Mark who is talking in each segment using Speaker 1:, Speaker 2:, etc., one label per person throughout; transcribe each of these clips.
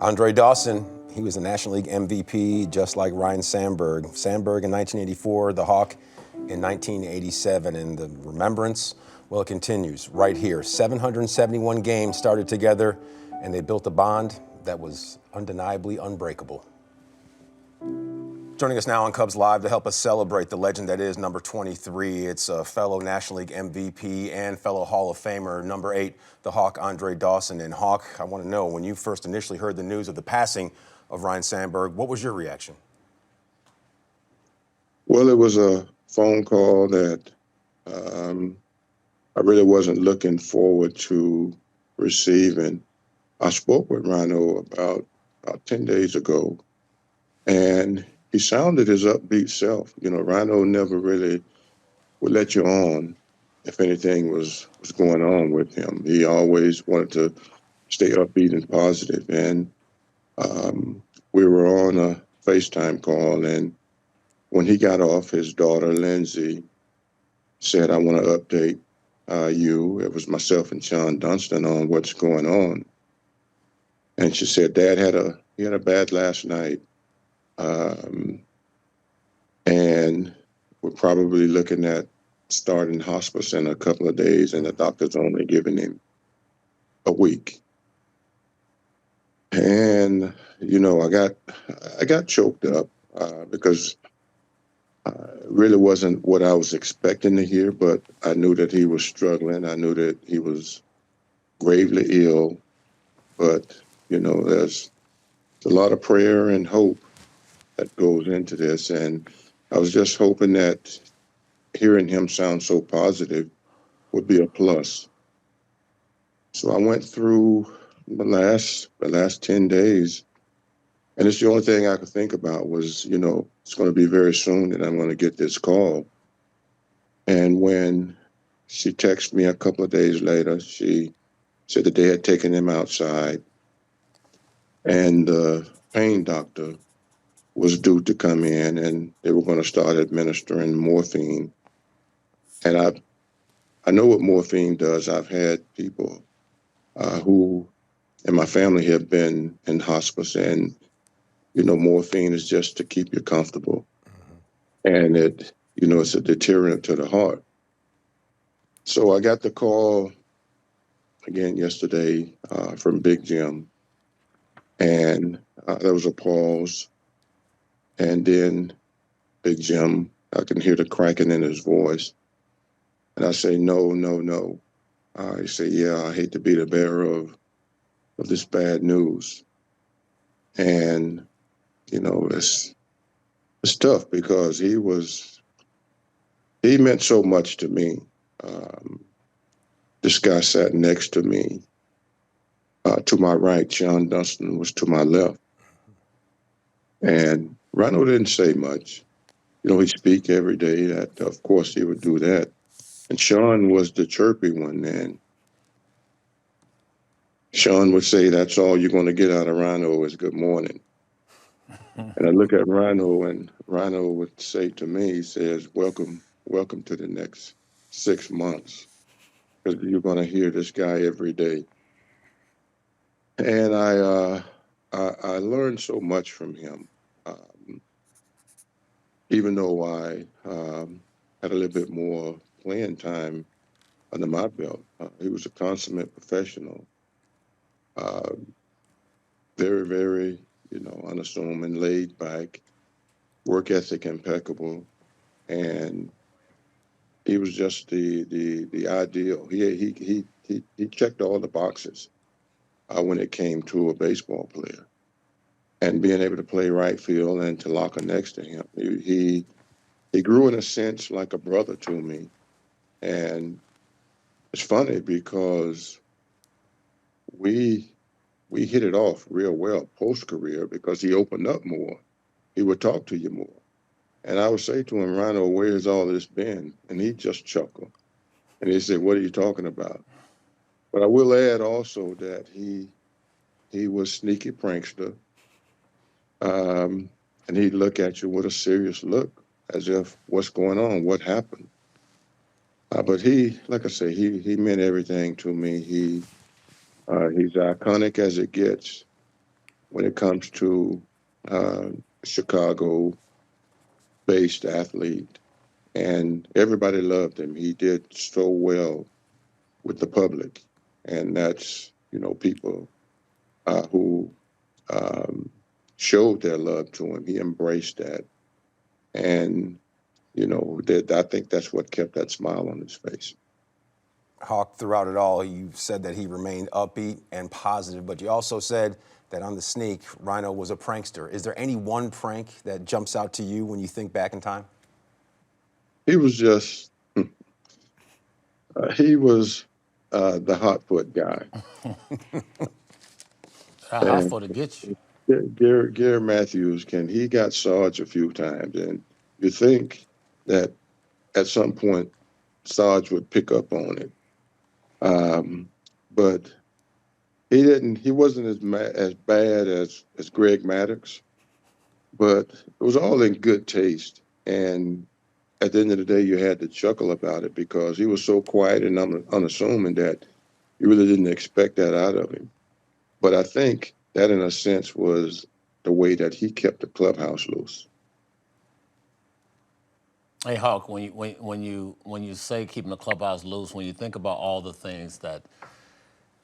Speaker 1: Andre Dawson, he was a National League MVP just like Ryne Sandberg. Sandberg in 1984, the Hawk in 1987. And the remembrance, well, it continues right here. 771 games started together, and they built a bond that was undeniably unbreakable. Joining us now on Cubs Live to help us celebrate the legend that is number 23. It's a fellow National League MVP and fellow Hall of Famer, number 8, the Hawk Andre Dawson. And Hawk, I want to know, when you first initially heard the news of the passing of Ryne Sandberg, what was your reaction?
Speaker 2: Well, it was a phone call that I really wasn't looking forward to receiving. I spoke with Rhino about 10 days ago, and he sounded his upbeat self. You know, Rhino never really would let you on if anything was going on with him. He always wanted to stay upbeat and positive. And we were on a FaceTime call, and when he got off, his daughter, Lindsay, said, I want to update you. It was myself and Sean Dunston on what's going on. And she said, Dad he had a bad last night. And we're probably looking at starting hospice in a couple of days, and the doctor's only giving him a week. And, you know, I got choked up because it really wasn't what I was expecting to hear, but I knew that he was struggling. I knew that he was gravely ill. But, you know, there's a lot of prayer and hope that goes into this. And I was just hoping that hearing him sound so positive would be a plus. So I went through the last 10 days, and it's the only thing I could think about was, you know, it's going to be very soon that I'm going to get this call. And when she texted me a couple of days later, she said that they had taken him outside, and the pain doctor was due to come in, and they were going to start administering morphine. And I know what morphine does. I've had people who in my family have been in hospice, and you know, morphine is just to keep you comfortable, and it's a deterrent to the heart. So I got the call again yesterday from Big Jim, and there was a pause, and then Big Jim, I can hear the cracking in his voice, and I say, no, no, no. He said, yeah, I hate to be the bearer of this bad news. And, you know, it's tough because he meant so much to me. This guy sat next to me. To my right, Sean Dunston was to my left. And Rhino didn't say much. You know, he'd speak every day. That, of course, he would do that. And Sean was the chirpy one. And Sean would say, that's all you're going to get out of Rhino is good morning. And I look at Rhino, and Rhino would say to me, he says, welcome to the next 6 months, because you're going to hear this guy every day. And I learned so much from him, even though I had a little bit more playing time under my belt. He was a consummate professional, uh, very, very, you know, unassuming, laid back, work ethic impeccable, and he was just the ideal. He checked all the boxes when it came to a baseball player, and being able to play right field and to lock next to him. He grew in a sense like a brother to me, and it's funny because we hit it off real well post career because he opened up more. He would talk to you more. And I would say to him, Rhino, where's all this been? And he'd just chuckle. And he said, what are you talking about? But I will add also that he was sneaky prankster. And he'd look at you with a serious look as if, what's going on? What happened? But he, like I say, he meant everything to me. He's iconic as it gets. when it comes to uh, Chicago-based athlete, and everybody loved him. He did so well with the public, and that's people who um, showed their love to him. He embraced that, and that I think that's what kept that smile on his face.
Speaker 1: Hawk, throughout it all, you said that he remained upbeat and positive, but you also said that on the sneak, Rhino was a prankster. Is there any one prank that jumps out to you when you think back in time?
Speaker 2: He was just he was the hot foot guy,
Speaker 3: How hot
Speaker 2: and
Speaker 3: for to get you?
Speaker 2: Gary Matthews he got Sarge a few times, and you think that at some point Sarge would pick up on it, but he didn't. He wasn't as bad as Greg Maddox, but it was all in good taste. And at the end of the day, you had to chuckle about it because he was so quiet and unassuming that you really didn't expect that out of him. But I think that, in a sense, was the way that he kept the clubhouse loose.
Speaker 3: Hey Hawk, when you say keeping the clubhouse loose, when you think about all the things that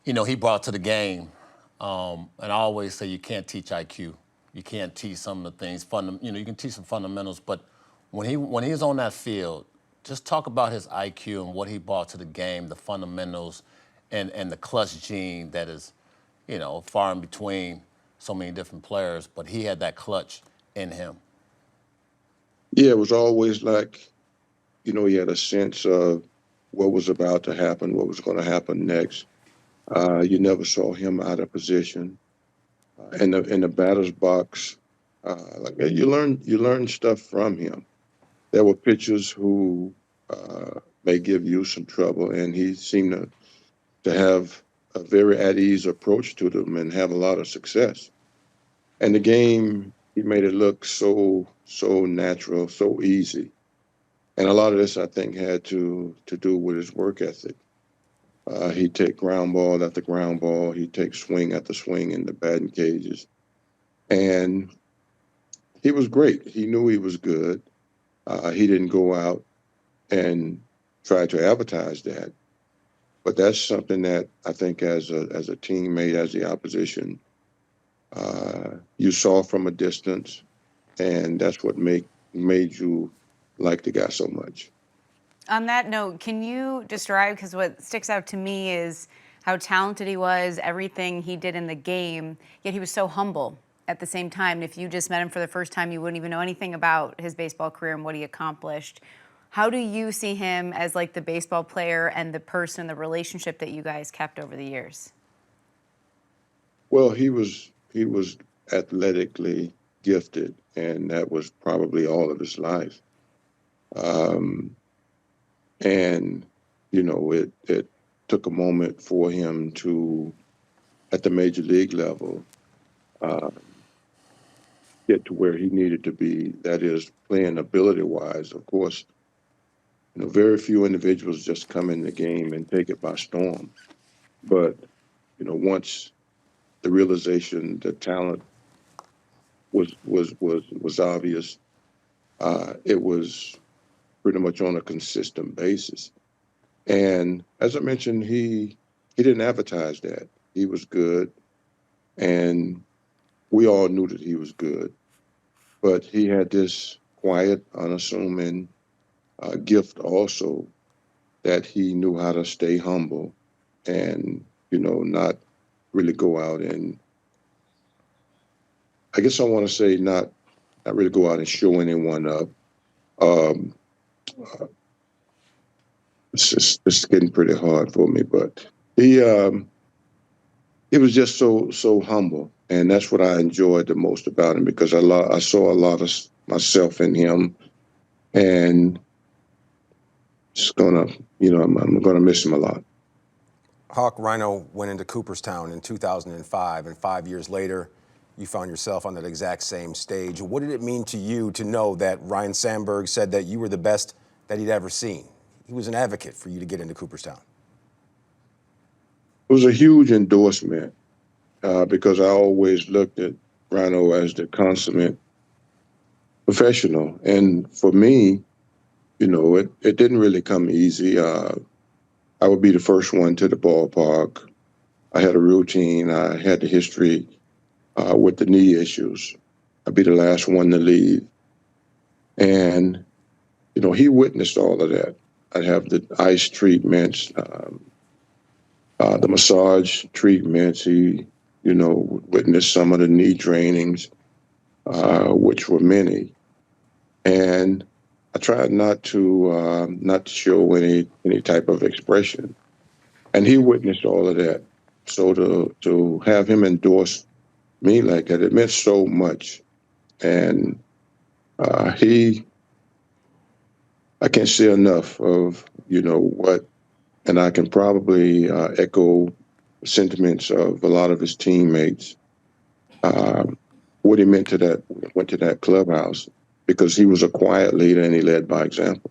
Speaker 3: he brought to the game, and I always say you can't teach IQ, you can't teach some of the things you can teach some fundamentals, but when he's on that field, just talk about his IQ and what he brought to the game, the fundamentals, and the clutch gene that is, far in between so many different players, but he had that clutch in him.
Speaker 2: Yeah, it was always like, he had a sense of what was about to happen, what was going to happen next. You never saw him out of position. In the batter's box, you learn stuff from him. There were pitchers who may give you some trouble, and he seemed to have a very at ease approach to them and have a lot of success. And the game, he made it look so natural, so easy. And a lot of this, I think, had to do with his work ethic. He'd take ground ball after ground ball. He'd take swing after swing in the batting cages. And he was great. He knew he was good. He didn't go out and try to advertise that. But that's something that I think, as a teammate, as the opposition, you saw from a distance, and that's what made you like the guy so much.
Speaker 4: On that note, can you describe, because what sticks out to me is how talented he was, everything he did in the game, yet he was so humble at the same time. And if you just met him for the first time, you wouldn't even know anything about his baseball career and what he accomplished. How do you see him as like the baseball player and the person, the relationship that you guys kept over the years?
Speaker 2: Well, he was athletically gifted, and that was probably all of his life. Um, and it took a moment for him to, at the major league level, uh, get to where he needed to be. That is, playing ability wise. Of course, very few individuals just come in the game and take it by storm. But once the realization, the talent was obvious, it was pretty much on a consistent basis. And as I mentioned, he didn't advertise that he was good, and we all knew that he was good. But he had this quiet, unassuming gift also, that he knew how to stay humble and not really go out and, I guess I want to say, not really go out and show anyone up. Um, it's getting pretty hard for me, but he was just so humble, and that's what I enjoyed the most about him, because I saw a lot of myself in him, and it's gonna I'm gonna miss him a lot.
Speaker 1: Hawk, Rhino went into Cooperstown in 2005, and 5 years later, you found yourself on that exact same stage. What did it mean to you to know that Ryne Sandberg said that you were the best that he'd ever seen? He was an advocate for you to get into Cooperstown.
Speaker 2: It was a huge endorsement, because I always looked at Rhino as the consummate professional. And for me, it didn't really come easy. I would be the first one to the ballpark. I had a routine. I had the history with the knee issues. I'd be the last one to leave. And, he witnessed all of that. I'd have the ice treatments, the massage treatments. He, witnessed some of the knee trainings, which were many. And I tried not to show any type of expression. And he witnessed all of that. So to have him endorse me like that, it meant so much. And I can't say enough of what, and I can probably echo sentiments of a lot of his teammates. What he meant to that clubhouse, because he was a quiet leader and he led by example.